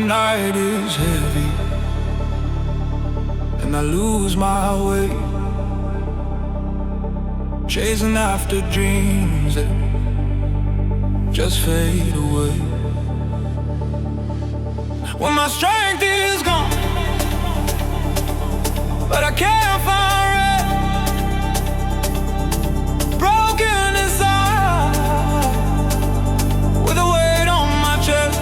night is heavy and I lose my way, chasing after dreams that just fade away. When my strength is gone, but I can't find rest, broken inside, with a weight on my chest,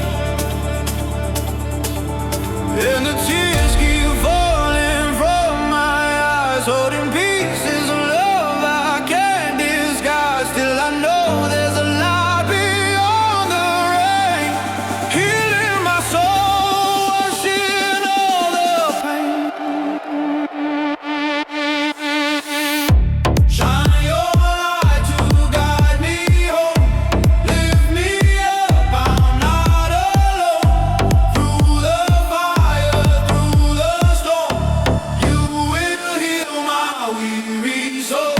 and the tears keep falling from my eyes, holding pieces of love I can't disguise. Still I know there's a light beyond the rain, healing my soul, washing all the pain. Shine your light to guide me home, lift me up, I'm not alone. Through the fire, through the storm, you will heal my weary soul.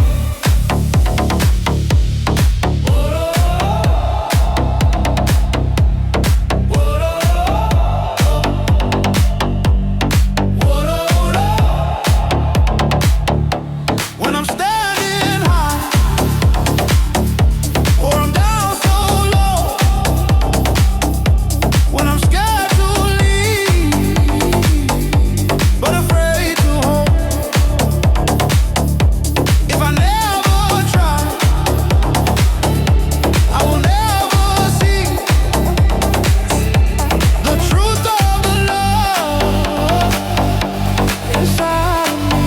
When I'm standing high, or I'm down so low, when I'm scared to leave, but afraid to hold, if I never try, I will never see the truth of the love inside of me.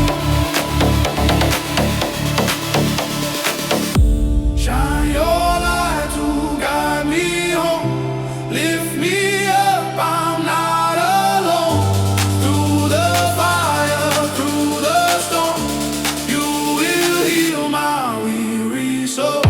Shine your light to guide me home, lift me up, I'm not alone. Through the fire, through the storm, you will heal my weary soul.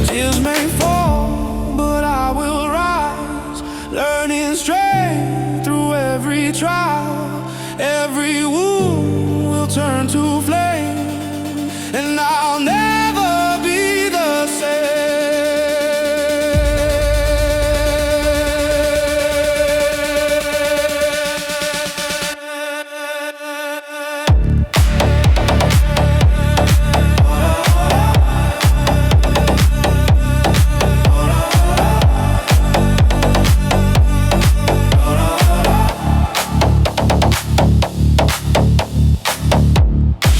Tears may fall, but I will rise, learning strength through every trial. Every wound will turn to flame, and I'll never be the same.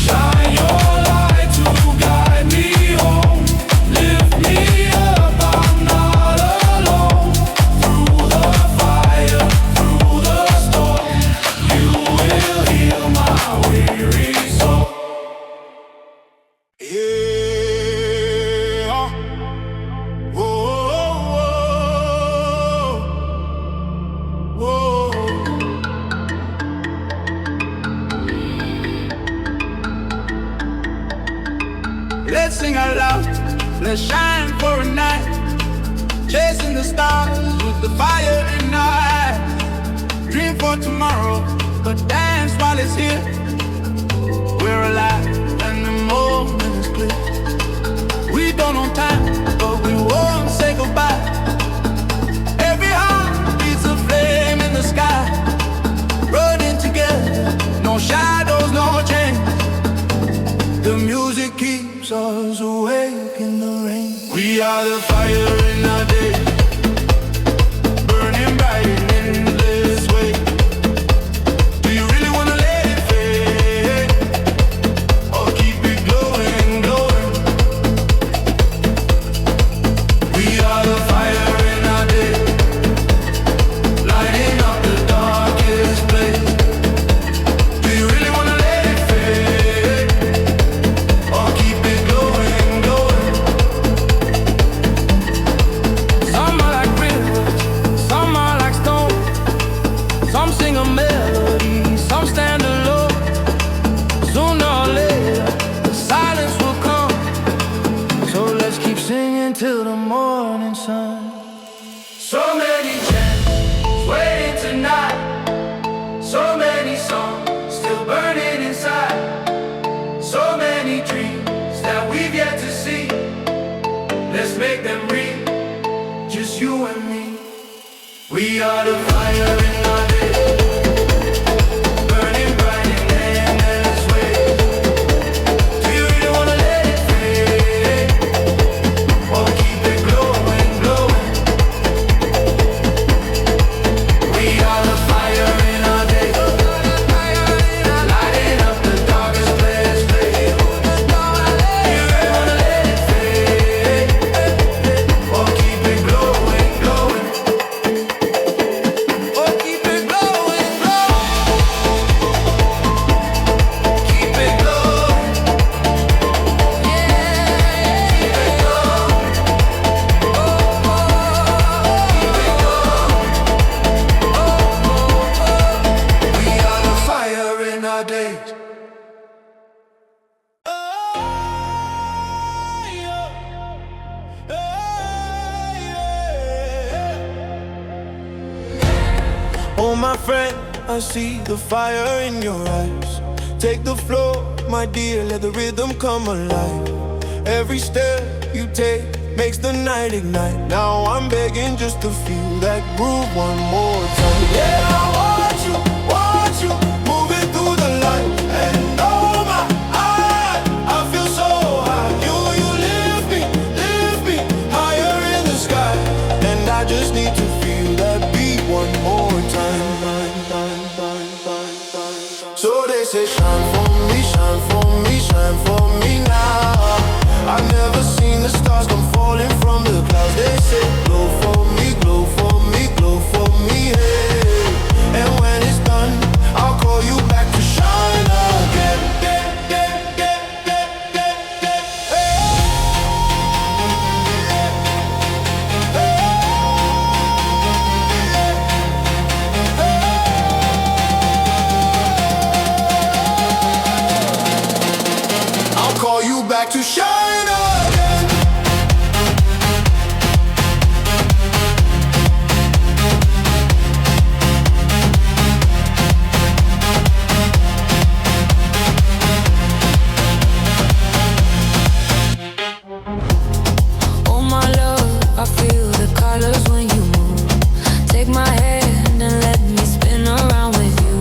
Shine your light to guide me home, lift me up, I'm not alone. Through the fire, through the storm, you will heal my weary soul. Yeah. Whoa, whoa, whoa. Let's sing out loud, let's shine for a night, chasing the stars with the fire in our eyes. Dream for tomorrow, but dance while it's here. We're alive and the moment is clear. We don't know time, but we won't say goodbye. Every heart beats a flame in the sky, running together, no shadows, no change. The music keeps us awake in the rain. We are the fire in our day, burning bright in endless way. Do you really wanna let it fade, or keep it glowing, glowing? We are the fire in our day, lighting up the darkest place. Do you really wanna let it fade, or keep it glowing, glowing? are the fire in our day, burning bright in endless ways. Do you really wanna let it fade, or keep it glowing, glowing? We are the fire in our day, lighting up the darkest place. Do you really wanna let it fade, or keep it glowing, glowing? Or keep it glowing, glowing. Keep it glowing, yeah. Keep it glowing, oh, oh. Keep it glowing, oh, oh, oh. We are the fire in our days. Oh my friend, I see the fire in your eyes. Take the floor, my dear, let the rhythm come alive. Every step you take makes the night ignite. Now I'm begging just to feel that groove one more time. Yeah, I want you, moving through the light. And oh my, I feel so high. You lift me higher in the sky. And I just need to feel that beat one more time. So they say shine for me, shine for me, shine for me now. I've never seen the stars come falling from the clouds. They say glow for me, glow for me, glow for me, hey. And when it's done, I'll call you back to shine again. I'll call you back to shine again. Oh my love, I feel the colors when you move. Take my hand and let me spin around with you.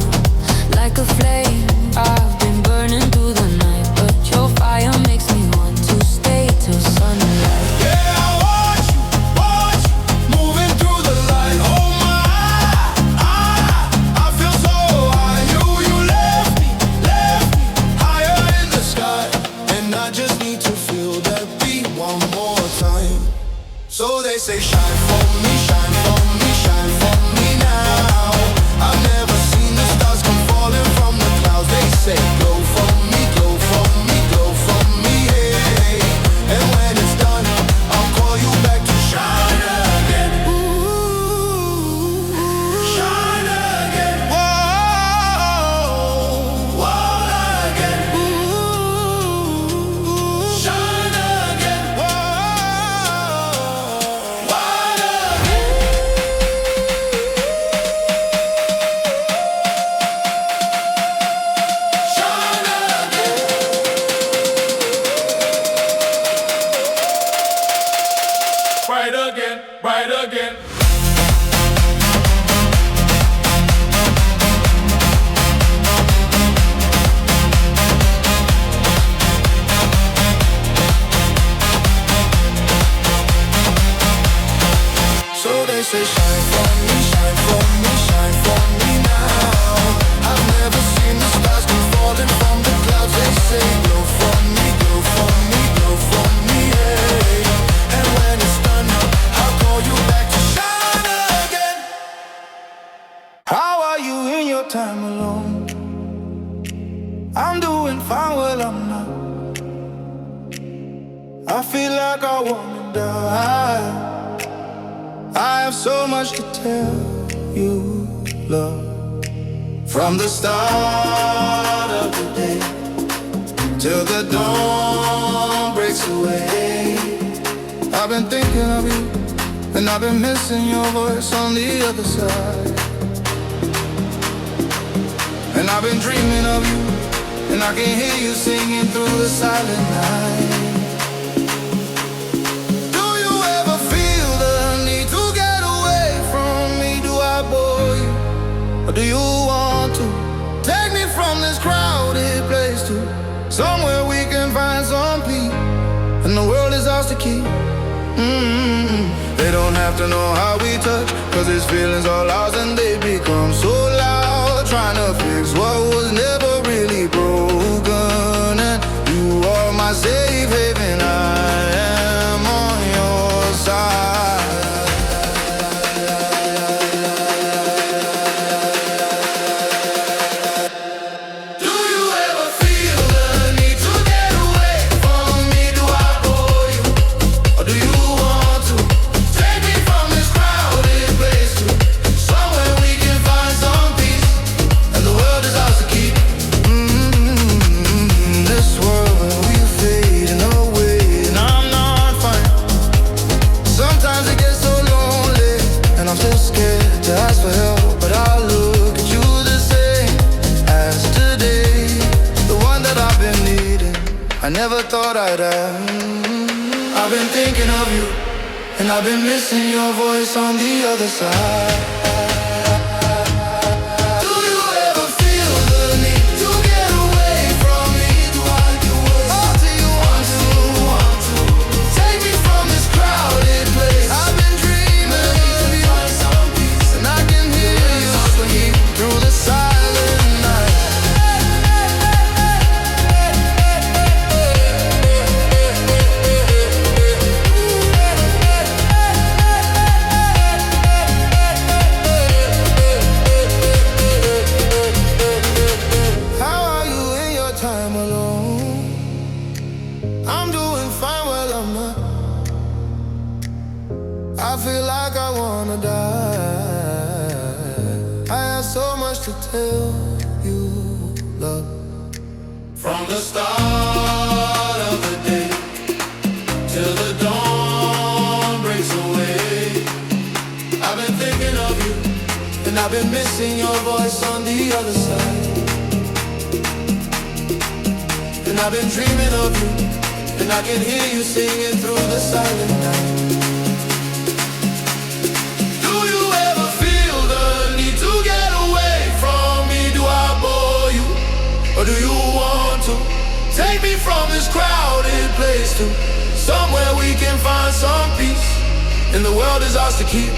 Like a flame, I've been burning through the night, but your fire makes me want to stay till sunlight. Yeah, I want you, moving through the light. Oh my, I feel so high. You left me higher in the sky. And I just need to feel that beat one more time. So they say shine for me, shine for me, shine for me now. I've never seen the stars come falling from the clouds. They say glow for me, glow for me, glow for me, hey. And when it's done, I'll call you back to shine again. Ooh, shine again. Whoa, again. Ooh, shine again. Whoa, bright again, bright again. So they say shine for me, shine for me, shine for me now. I've never seen the stars come falling from the clouds. They say glow for me, glow for me, glow for me, hey. And when it's done, I'll call you back to shine again. How are you in your time alone? I'm doing fine while I'm not. I feel like I wanna die. I have so much to tell you, love. From the start of the day till the dawn breaks away, I've been thinking of you, and I've been missing your voice on the other side. And I've been dreaming of you, and I can hear you singing through the silent night. Do you ever feel the need to get away from me? Do I do you want to take me from this crowded place to somewhere we can find some peace, and the world is ours to keep? They don't have to know how we touch, cause these feelings are ours and they become so loud, trying to fix what was never really broken. And you are my safe haven, I am on your side. Do you ever feel the need to get away from me? Do I bore you, or do you want to take me from this crowded place to somewhere we can find some peace, and the world is ours to keep? This world we fading away, and I'm not fine. Sometimes it gets so lonely, and I'm still scared to ask for help, but I look at you the same as today, the one that I've been needing, I never thought I'd have. I've been thinking of you, and I've been missing your voice on the other side. Do you ever feel the need to get away from me? Do I do it? Or do you want to take me from this crowded place? I've been dreaming of you, and I can hear you singing through the silent night. How are you in your time alone? I'm doing fine while I'm not. I feel like I wanna die. I have so much to tell you, love. From the start of the day till the dawn breaks away, I've been thinking of you, and I've been missing your voice on the other side. And I've been dreaming of you, and I can hear you singing through the silent night. Do you ever feel the need to get away from me? Do I bore you, or do you want to take me from this crowded place to somewhere we can find some peace, and the world is ours to keep?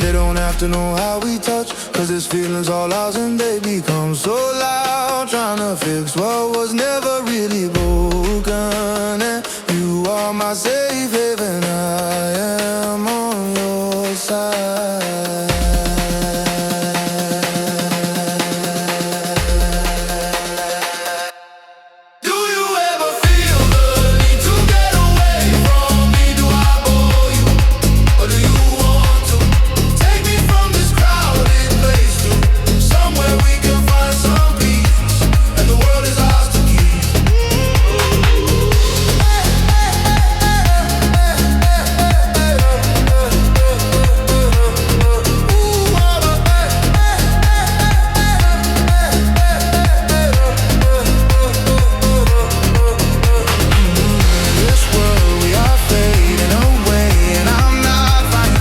They don't have to know how we touch, cause this feeling's all ours and they become so loud, trying to fix what was never really broken. And you are my safe haven, I am on your side. Do you ever feel the need to get away from me? Do I bore you, or do you want to take me from this crowded place to somewhere we can find some peace, and the world is ours to keep? This world we are fading away, and I'm not fine.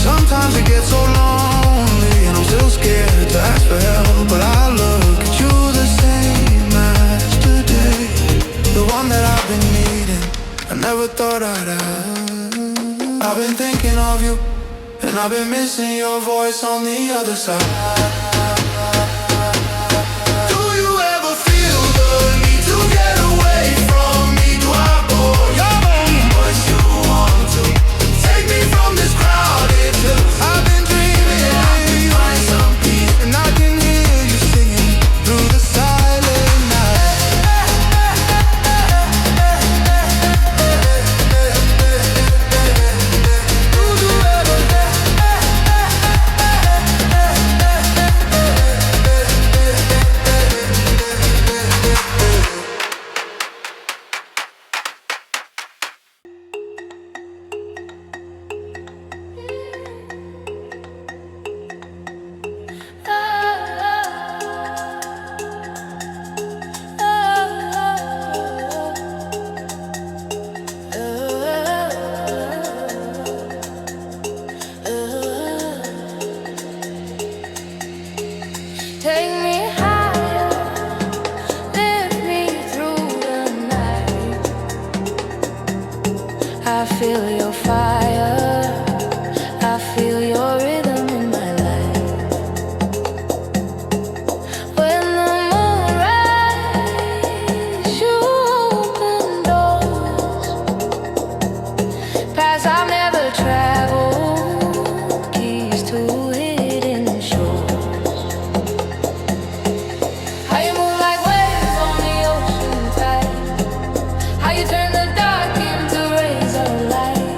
Sometimes it gets so lonely, and I'm still scared to ask for help, but I look at you the same as today, the one that I've been needing, I never thought I'd have. I've been thinking of you, and I've been missing your voice on the other side. Do you ever feel the need to get away from me? Do I bore you, or do you want to take me from this crowded place? I've been dreaming of you, find some peace, and I can hear you singing through the silent night. Do you ever feel your fire. I feel your rhythm in my life. When the moon rises, you open doors. Paths I've never traveled, keys to hidden shores. How you move like waves on the ocean tide. How you turn the dark into rays of light.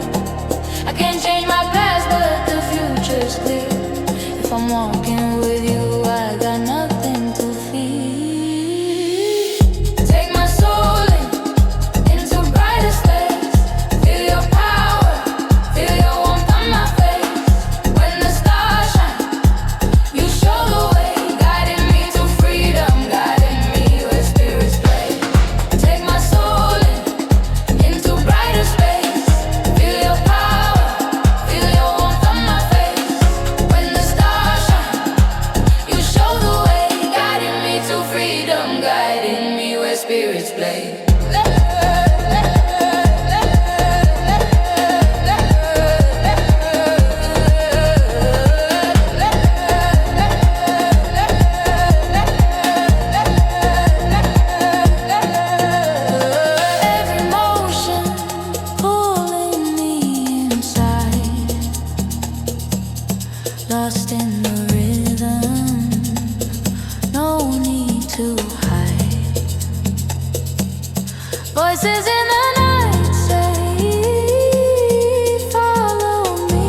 I can't change my past, but the future's clear. If I'm walking with you, I got nothing to fear. Take my soul into brighter space. Feel your power, feel your warmth on my face. When the stars shine, you show the way, guiding me to freedom, guiding me where spirits play. Take my soul into brighter space. Feel your power, feel your warmth on my face. When the stars shine, you show the way, guiding me to freedom, guiding me where spirits play. Every motion pulling me inside, lost in the rhythm, no need to hide. Voices in the night say, follow me.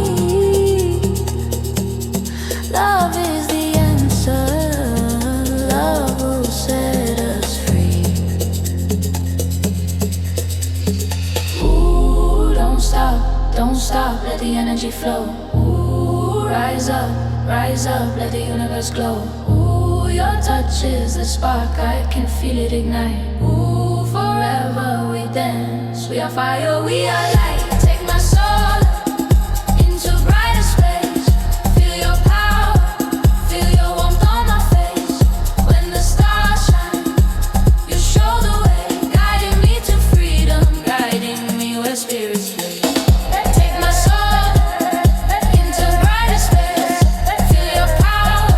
Love is the answer, love will set us free. Ooh, don't stop, let the energy flow. Ooh, rise up, let the universe glow. Ooh, your touch is the spark, I can feel it ignite. Ooh, forever we dance, we are fire, we are light. Take my soul into brighter space. Feel your power, feel your warmth on my face. When the stars shine, you show the way, guiding me to freedom, guiding me where spirits play. Take my soul into brighter space. Feel your power,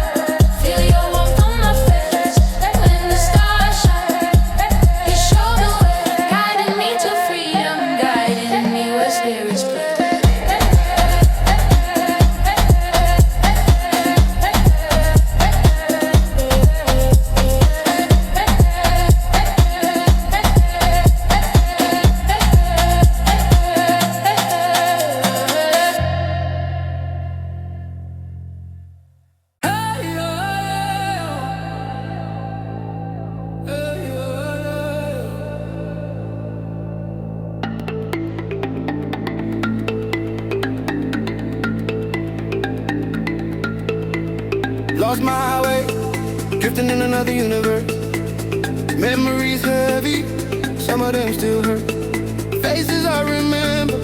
feel your warmth on my face. When the stars shine, you show the way, guiding me to freedom, guiding me where spirits play. Lost my way, drifting in another universe. Memories heavy, some of them still hurt. Faces I remember,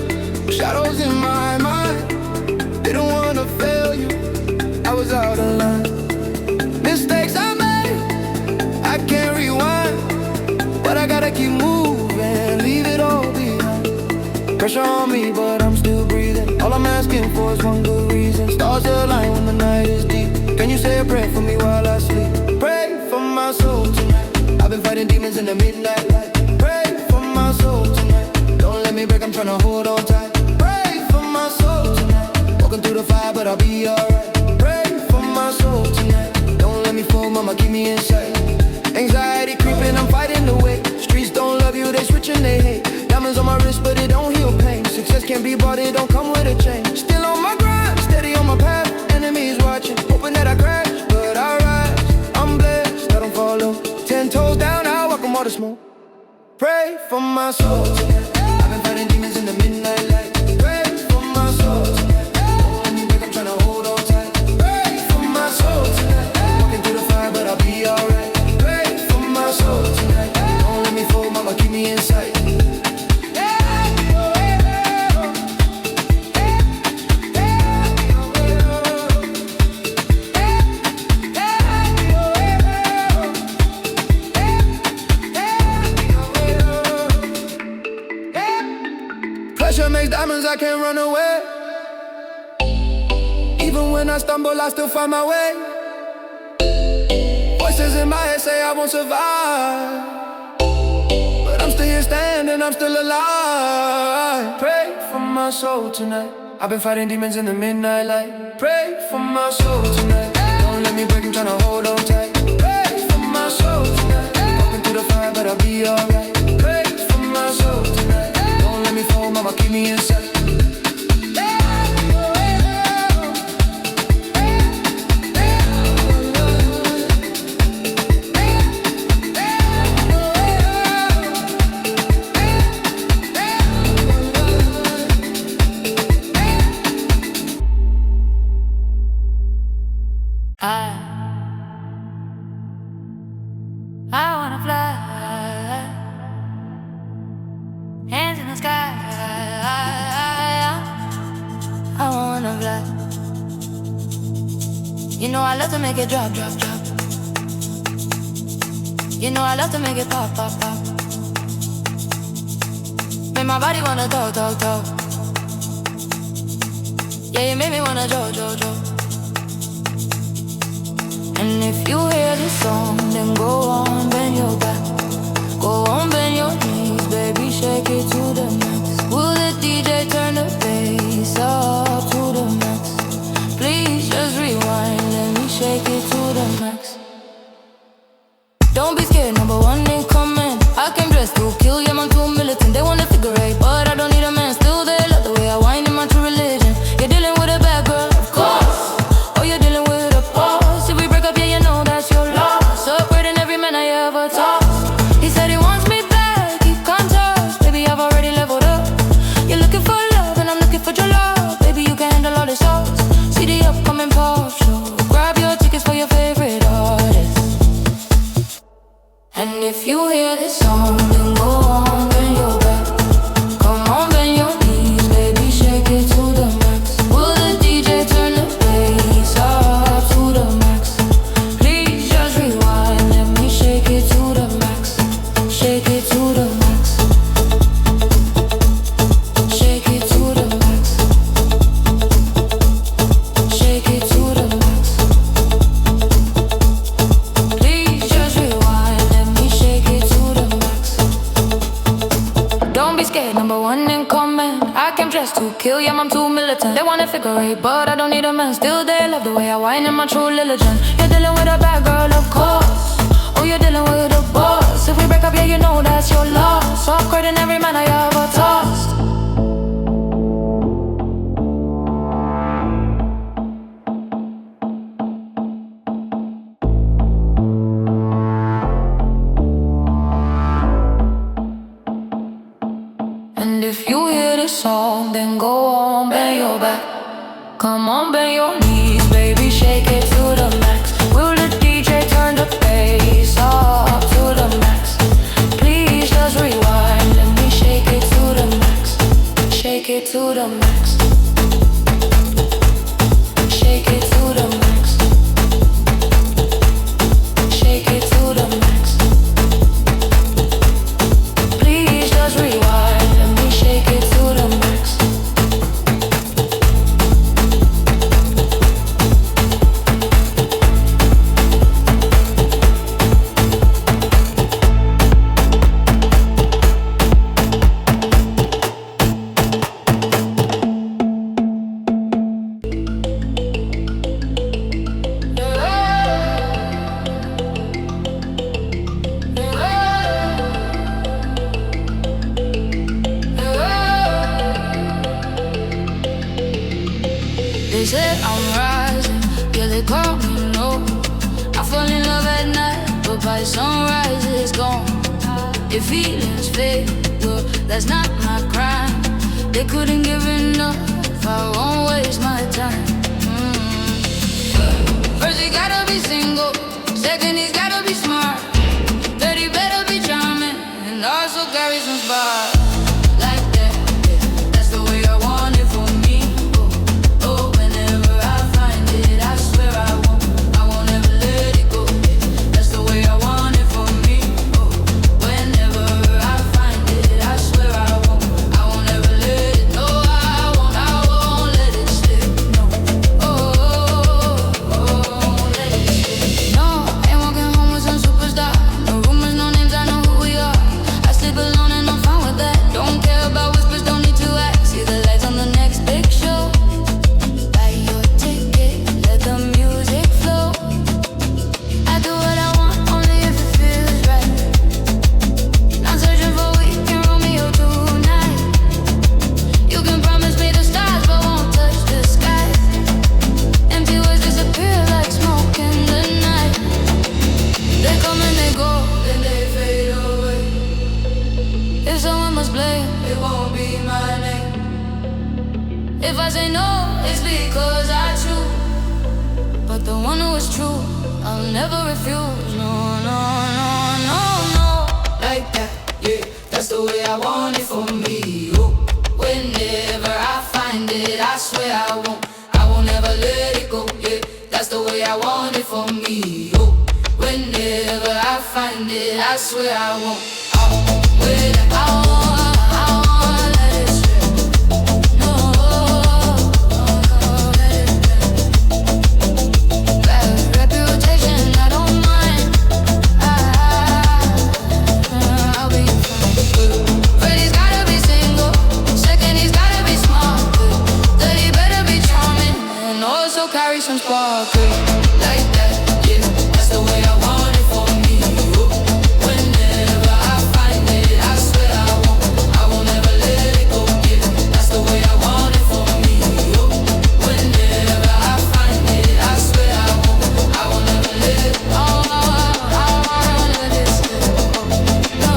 shadows in my mind. Didn't wanna fail you, I was out of line. Mistakes I made, I can't rewind. But I gotta keep moving, leave it all behind. Pressure on me, but I'm still breathing. All I'm asking for is one good reason. Stars align when the night is deep. Can you say a prayer for me while I sleep? Pray for my soul tonight. I've been fighting demons in the midnight light. Pray for my soul tonight. Don't let me break, I'm tryna hold on tight. Pray for my soul tonight. Walking through the fire, but I'll be alright. Pray for my soul tonight. Don't let me fall, mama, keep me inside. Anxiety creeping, I'm fighting the way. Streets don't love you, they switching, they hate. Diamonds on my wrist, but it don't heal pain. Success can't be bought, it don't come with a chain. Still on my grind, steady on my path. Enemies watching, hoping that I crash, but I rise. I'm blessed, I don't follow. 10 toes down, I welcome all the smoke. Pray for my soul tonight. I've been fighting demons in the midnight light. Pray for my soul tonight. Don't let me break, I'm tryna hold on tight. Pray for my soul tonight. Walking through the fire, but I'll be alright. Pray for my soul tonight. Don't let me fall, mama, keep me inside. I can't run away. Even when I stumble, I still find my way. Voices in my head say I won't survive, but I'm still here standing, I'm still alive. Pray for my soul tonight. I've been fighting demons in the midnight light. Pray for my soul tonight. Don't let me break, I'm tryna hold on tight. Pray for my soul tonight. Walking through the fire, but I'll be alright. Pray for my soul tonight. Don't let me fall, mama, keep me inside. I wanna fly, hands in the sky. I wanna fly. You know I love to make it drop, drop, drop. You know I love to make it pop, pop, pop. Make my body wanna talk, talk, talk. Yeah, you make me wanna jo, jo, jo. And if you hear this song, then go on, bend your back. Go on, bend your knees, baby, shake it to the max. Will the DJ turn the bass up to the max? Please just rewind, let me shake it to the max. Don't be scared, number one ain't coming. I came dressed to kill, yeah, I'm too militant. They wanna figure eight, but I don't need a man. Still they love the way I whine in my true religion. You're dealing with a bad girl, of course. Oh, you're dealing with a boss. If we break up, yeah, you know that's your loss. Upgrading every man I ever taught. He said he wants me back, keep contact. Baby, I've already leveled up. You're looking for love, and I'm looking for your love. Baby, you can handle all the shots. See the upcoming pop show. Grab your tickets for your favorite artist. And if you hear this song, then go on, bend your back. Come on, bend your knees, baby, shake it to the max. Will the DJ turn the bass up to the max? Please just rewind, let me shake it to the max. Shake it to the max. Shake it to the max. Shake it to the max. Please just rewind, let me shake it to the max. Don't be scared, number one in command. I came dressed to kill, yeah, I'm too militant. They wanna figure eight, but I don't need a man. Still they love the way I whine in my true religion. You're dealing with a bad girl, of course. Oh, you're dealing with a boss. If we break up, yeah, you know that's your loss. Upgrading every man I ever tossed. And if you hear this song, then go on, bend your back. Come on, bend your knees, baby, shake it to the max. Will the DJ turn the bass up to the max? Please just rewind, let me shake it to the max. Shake it to the max. Shake it to the max. Shake it to the max. Please just rewind, let me shake it to the max. They said I'm rising, yeah, they call me low. I fall in love at night, but by sunrise it's gone. If feelings fade, well, that's not my crime. They couldn't give enough, I won't waste my time. First he gotta be single, second he's gotta be smart. Third he better be charming, and also carry some spark. Like that, yeah, that's the way I want it for me. Oh, whenever I find it, I swear I won't ever let it go. Yeah, that's the way I want it for me. Oh, whenever I find it, I swear I won't ever let it. No, I they know it's because I choose. But the one who is true, I'll never refuse. No, no, no, no, no. Like that, yeah, that's the way I want it for me. Oh, whenever I find it, I swear I won't ever let it go. Yeah, that's the way I want it for me. Oh, whenever I find it, I swear I won't let it go. Some sparkle like that, yeah. That's the way I want it for me. Whenever I find it, I swear I won't ever let it go. Yeah, that's the way I want it for me. Whenever I find it, I swear I won't ever let it go. I won't let it slip. No,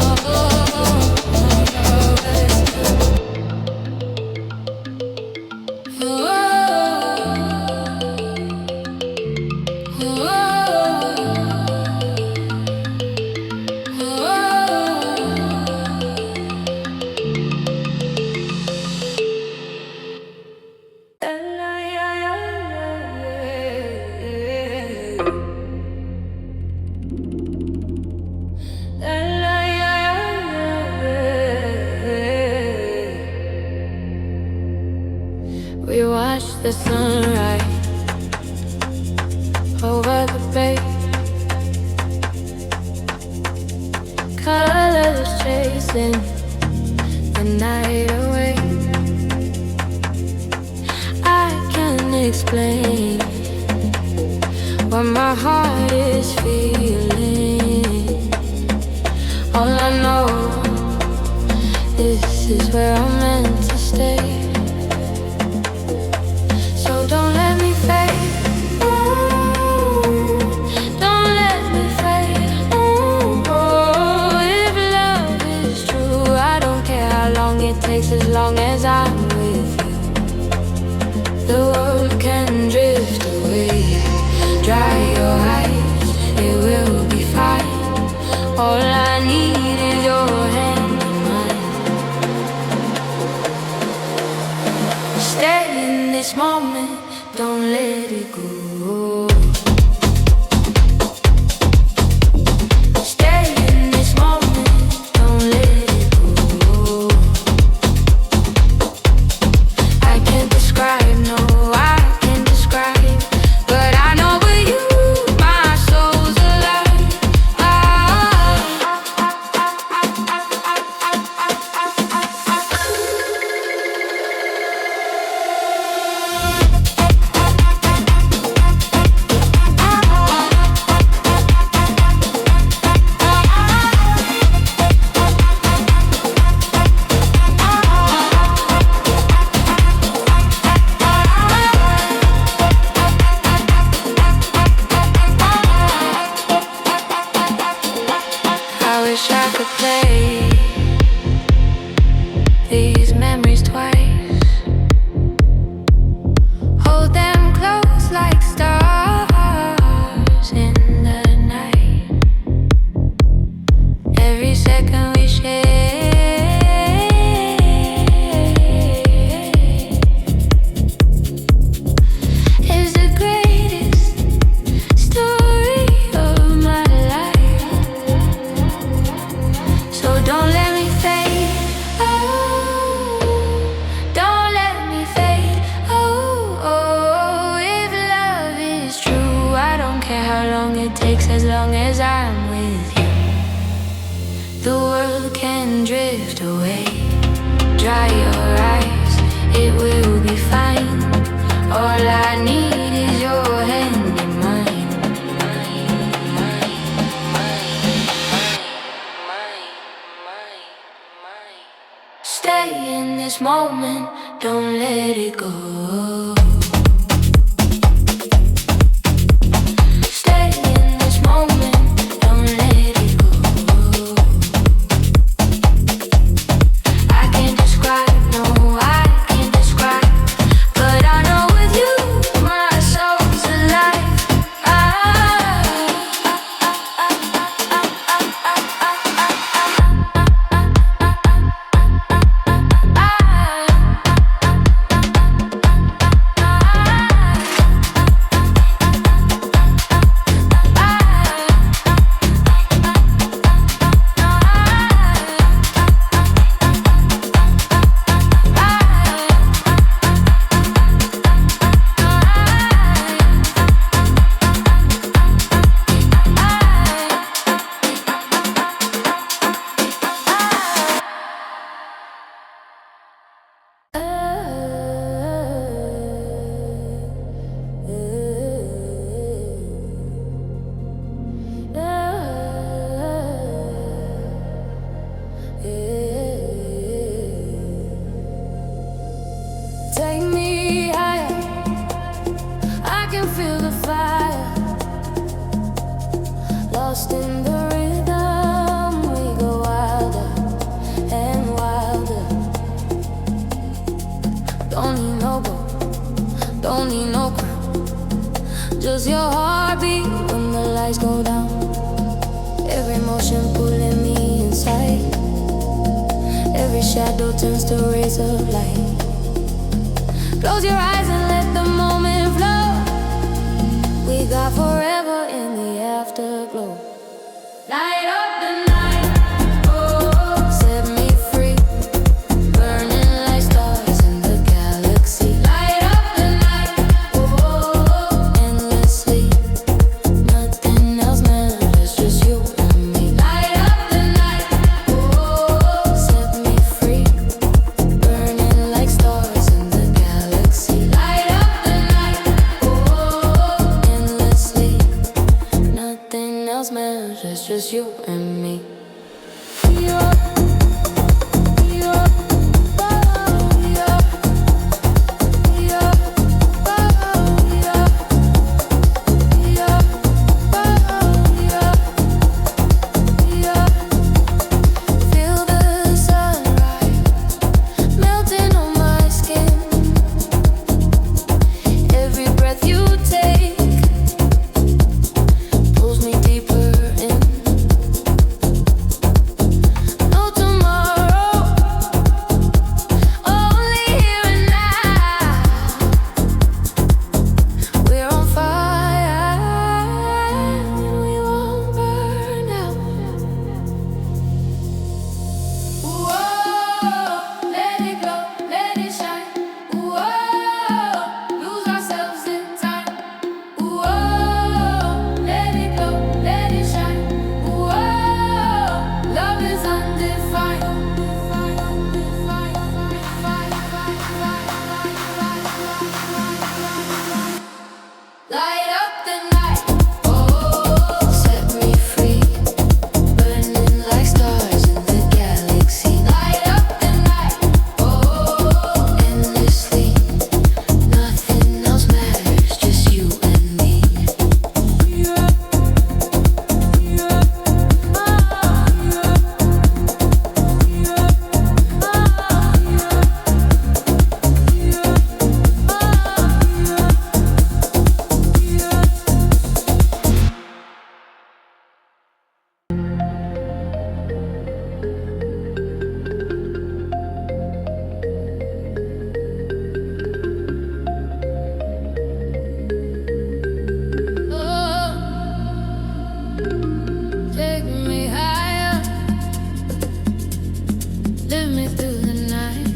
we watched the sunrise over the bay, colors chasing the night away. I can't explain what my heart is feeling. All I know, this is where I'm meant to stay. Don't let me fade. Don't let me fade. Oh, if love is true, I don't care how long it takes, as long as I'm with you. The world can drift away. Dry your eyes, it will be fine. All I need is your hand in mine. Stay in this moment, don't let it go. Stay in this moment, don't let it go. I can't describe, no, I can't describe, but I know with you, my soul's alive. I wish I could play these memories twice, hold them close like stars in the night. Every second we share is the greatest story of my life. So don't let me fade, oh, don't let me fade, oh, oh, if love is true, I don't care how long it takes, as long as I'm with you. The world can drift away. Dry your eyes, it will be fine. All I need is your hand in mine. Stay in this moment, don't let it go. Stay in this moment, don't let it go. I can't describe, no, I can't describe, but I Lost in the rhythm, we go wilder and wilder. Don't need no boat, don't need no crown, just your heartbeat when the lights go down. Every motion pulling me inside, every shadow turns to rays of light. Close your eyes and let the moment flow. We got forever in the afterglow. Light up the night, oh, set me free, burning like stars in the galaxy. Light up the night, oh, endlessly, nothing else matters, just you and me. Light up the night, oh, set me free, burning like stars in the galaxy. Light up the night, oh, endlessly, nothing else matters, just you and me. Feel the sunrise melting on my skin. Every breath you take pulls me deeper in. No tomorrow, only here and now. We're on fire and we won't burn out. Whoa, let it glow, let it shine. Whoa, lose ourselves in time. Whoa, let it glow, let it shine. Whoa, love is undefined. Light up the night, oh, set me free, burning like stars in the galaxy. Light up the night, oh, endlessly, nothing else matters, just you and me. Oh, take me higher, lift me through the night.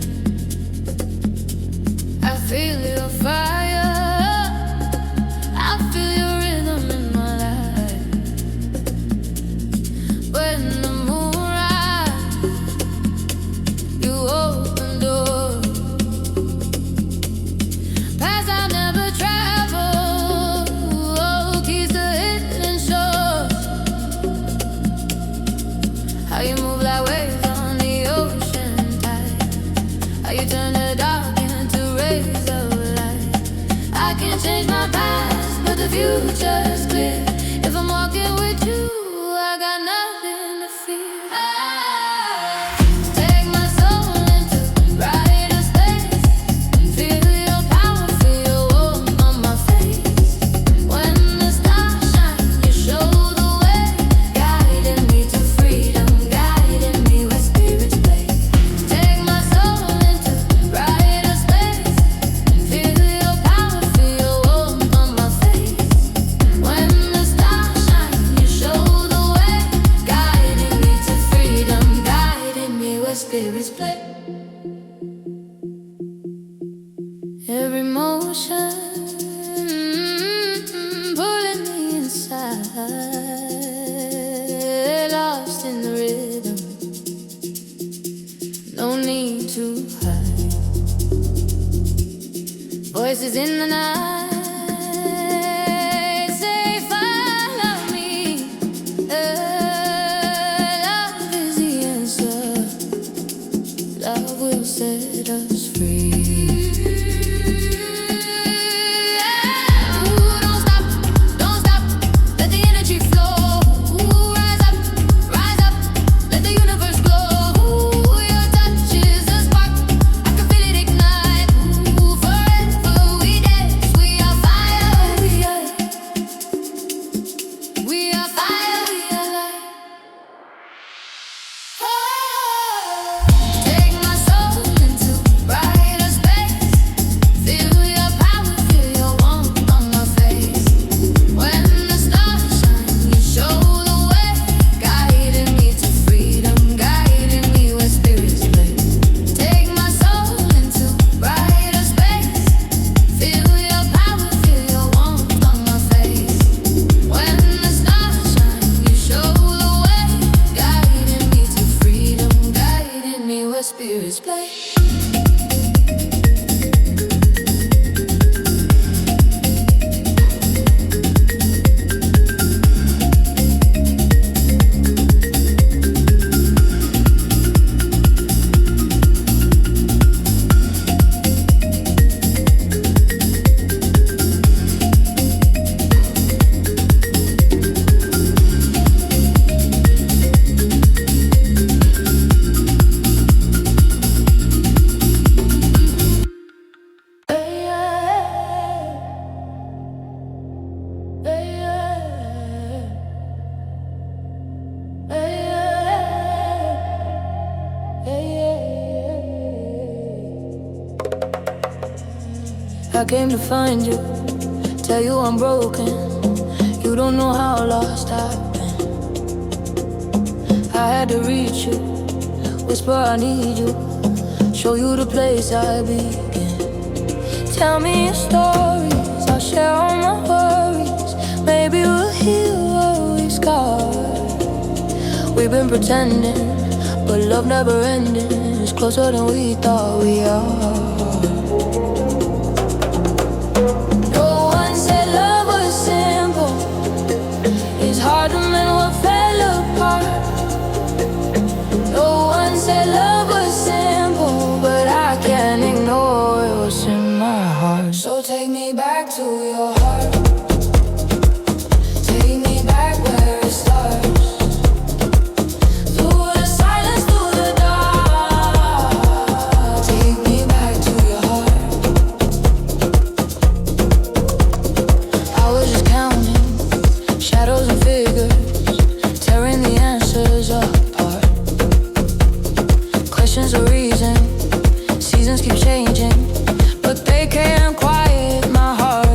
I feel your fire, I feel your rhythm in my life. When the moon rises, you open doors, paths I've never traveled, oh, keys to hidden shores. How you move like waves on the ocean tide, how you turn the dark into rays of light. I can change my past, but the future's clear. If I'm walking with you, I got nothing to fear. Take my soul into brighter space, feel your power, feel your warmth on my face. When the stars shine, you show the way, guiding me to freedom, guiding me where spirits play. Take my soul into brighter space, feel your power, feel your warmth on my face. When the stars shine, you show the way, guiding me to freedom, guiding me where spirits play. Every motion pulling me inside, lost in the rhythm, no need to hide. Voices in the night say follow me. Love is the answer, love will set us free. Ooh, don't stop, let the energy flow. Ooh, I came to find you, tell you I'm broken. You don't know how lost I've been. I had to reach you, whisper I need you, show you the place I begin. Tell me your stories, I'll share all my worries. Maybe we'll heal what we've scarred. We've been pretending, but love never ending. It's closer than we thought we are. No one said love was simple. It's hard to mend what fell apart. No one said love was simple, but I can't ignore what's in my heart. So take me back to your heart. Take me back where it starts. Through the silence, through the dark. Take me back to your heart. I was just counting shadows and figures, tearing the answers apart. Questions of reason, seasons keep changing, but they can't quiet my heart.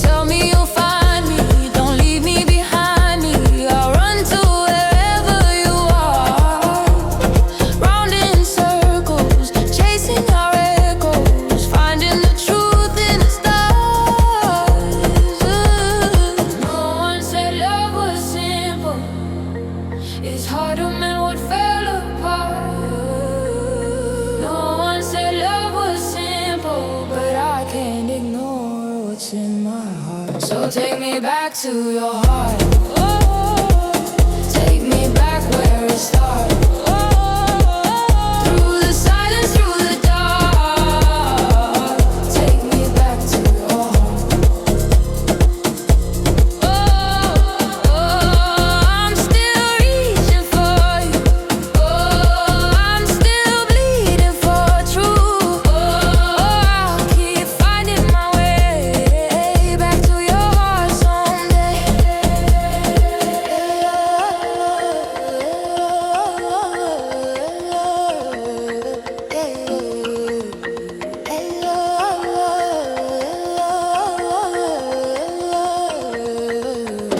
Tell me you'll find me, don't leave me behind me. I'll run to wherever you are. Round in circles, chasing our echoes, finding the truth in the stars. No one said love was simple. It's hard to mend what fell apart. No one said love was simple, but I can't ignore what's in my heart. So take me back to your heart. Oh, take me back where it started. Through the silence, through the dark. Take me back to your heart. I'm still reaching for you. I'm still bleeding for truth. I'll keep finding my way back to your heart someday.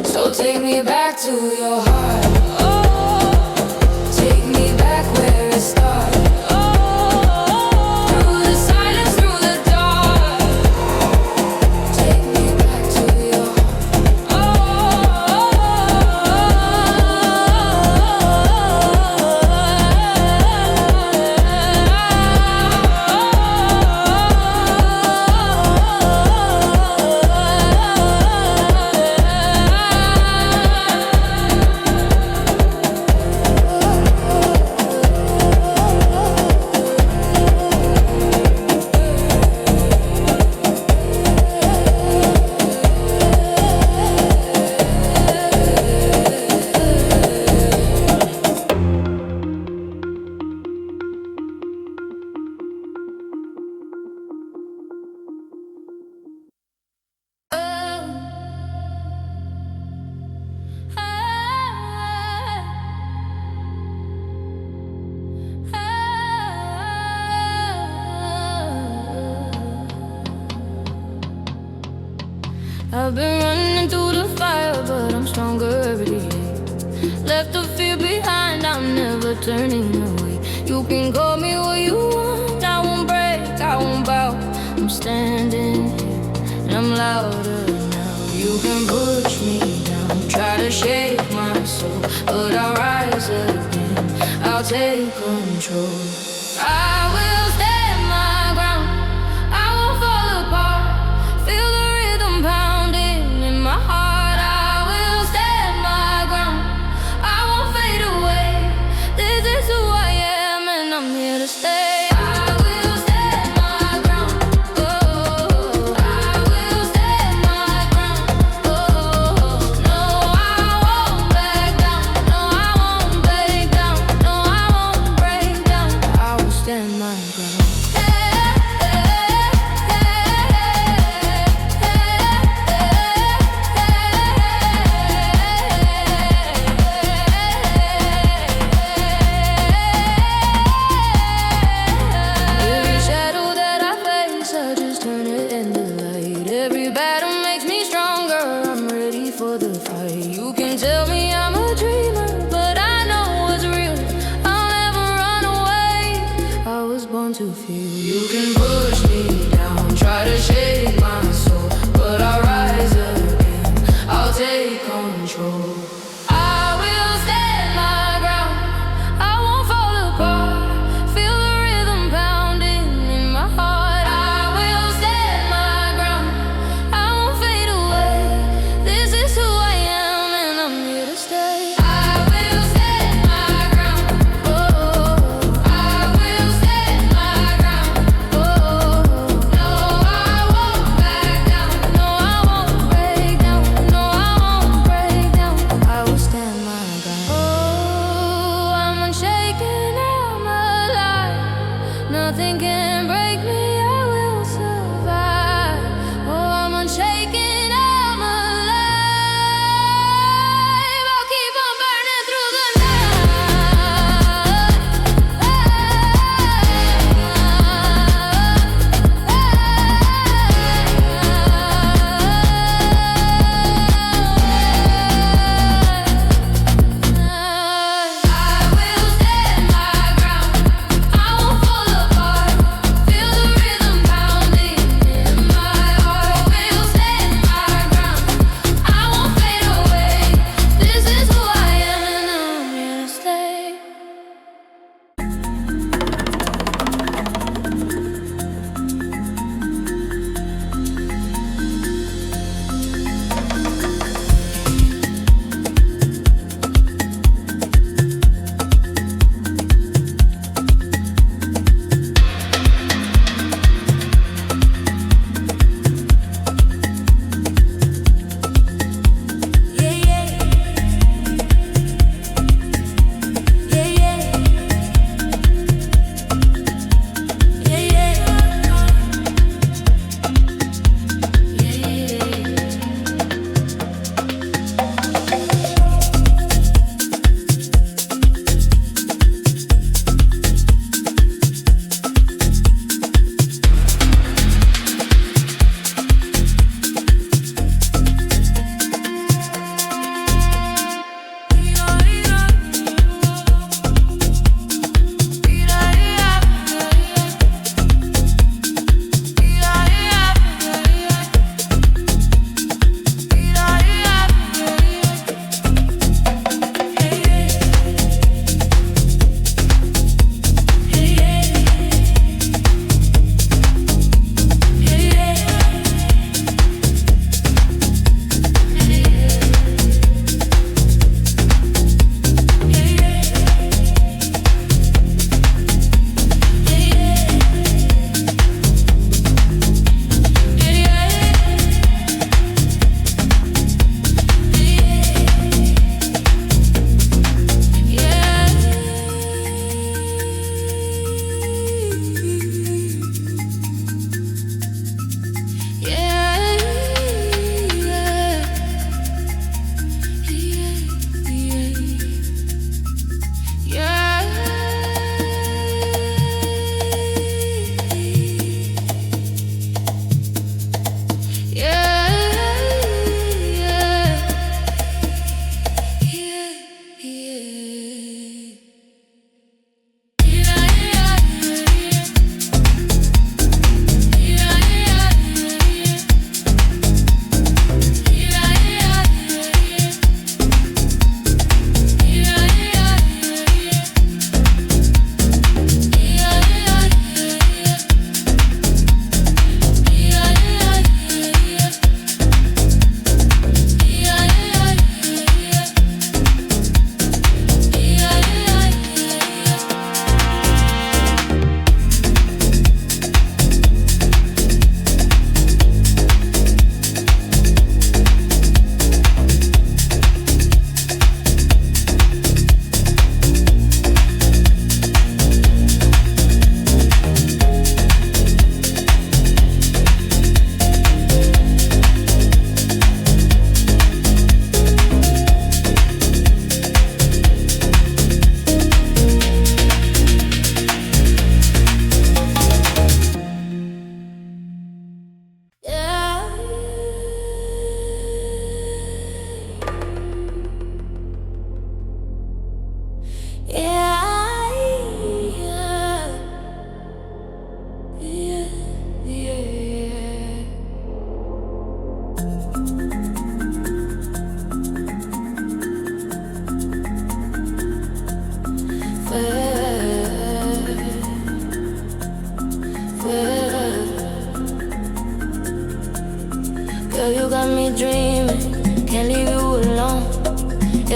So take me back to your heart. Take me back where it started. Through the silence, through the dark. Take me back to your I've been running through the fire, but I'm stronger every day. Left the fear behind, I'm never turning away. You can call me what you want, I won't break, I won't bow. I'm standing here, and I'm louder now. You can push me down, try to shake my soul, but I'll rise again, I'll take control. I will stand my ground, I won't fall apart. Feel the rhythm pounding in my heart. I will stand my ground, I won't fade away. This is who I am, and I'm here to stay. I will stand my ground. Oh, I will stand my ground. Oh, no, I won't back down. No, I won't break down. No, I won't break down. I will stand my ground.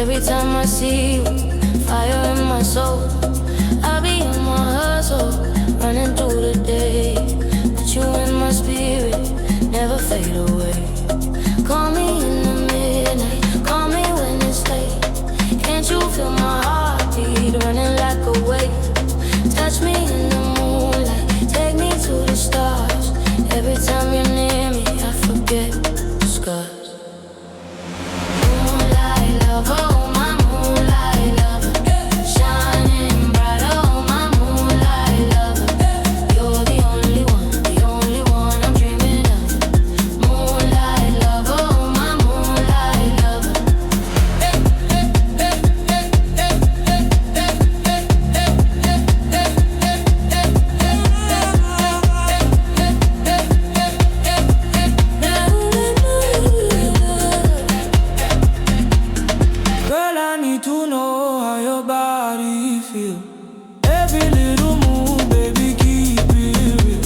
Every time I see you, fire in my soul. I'll be in my hustle, running through the day. But you in my spirit, never fade away. Call me in the midnight, call me when it's late. Can't you feel my heartbeat running like a wave? Touch me in the moonlight, take me to the stars. Every time you're near me, I forget the scars. Moonlight lover, oh my moonlight lover, shining brighter, oh my moonlight lover. You're the only one I'm dreaming of. Moonlight lover, oh my moonlight lover. Girl, I need to know how your body feel. Every little move, baby, keep it real.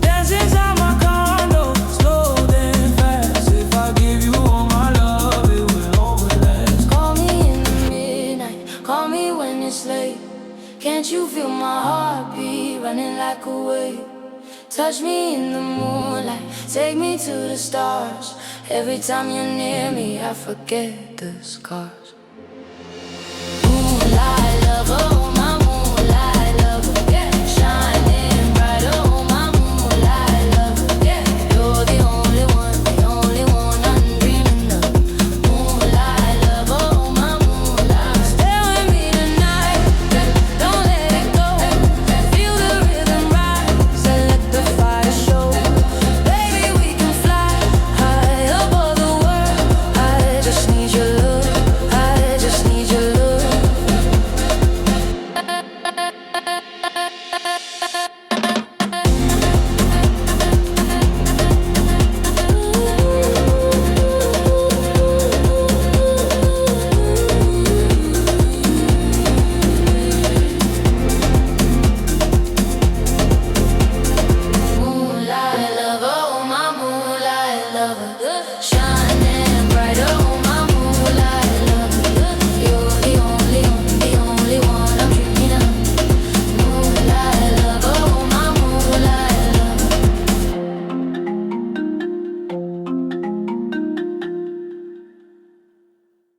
Dance inside my condo, slow then fast. If I give you all my love, it will always last. Call me in the midnight, call me when it's late. Can't you feel my heartbeat running like a wave? Touch me in the moonlight, take me to the stars. Every time you're near me, I forget the scars.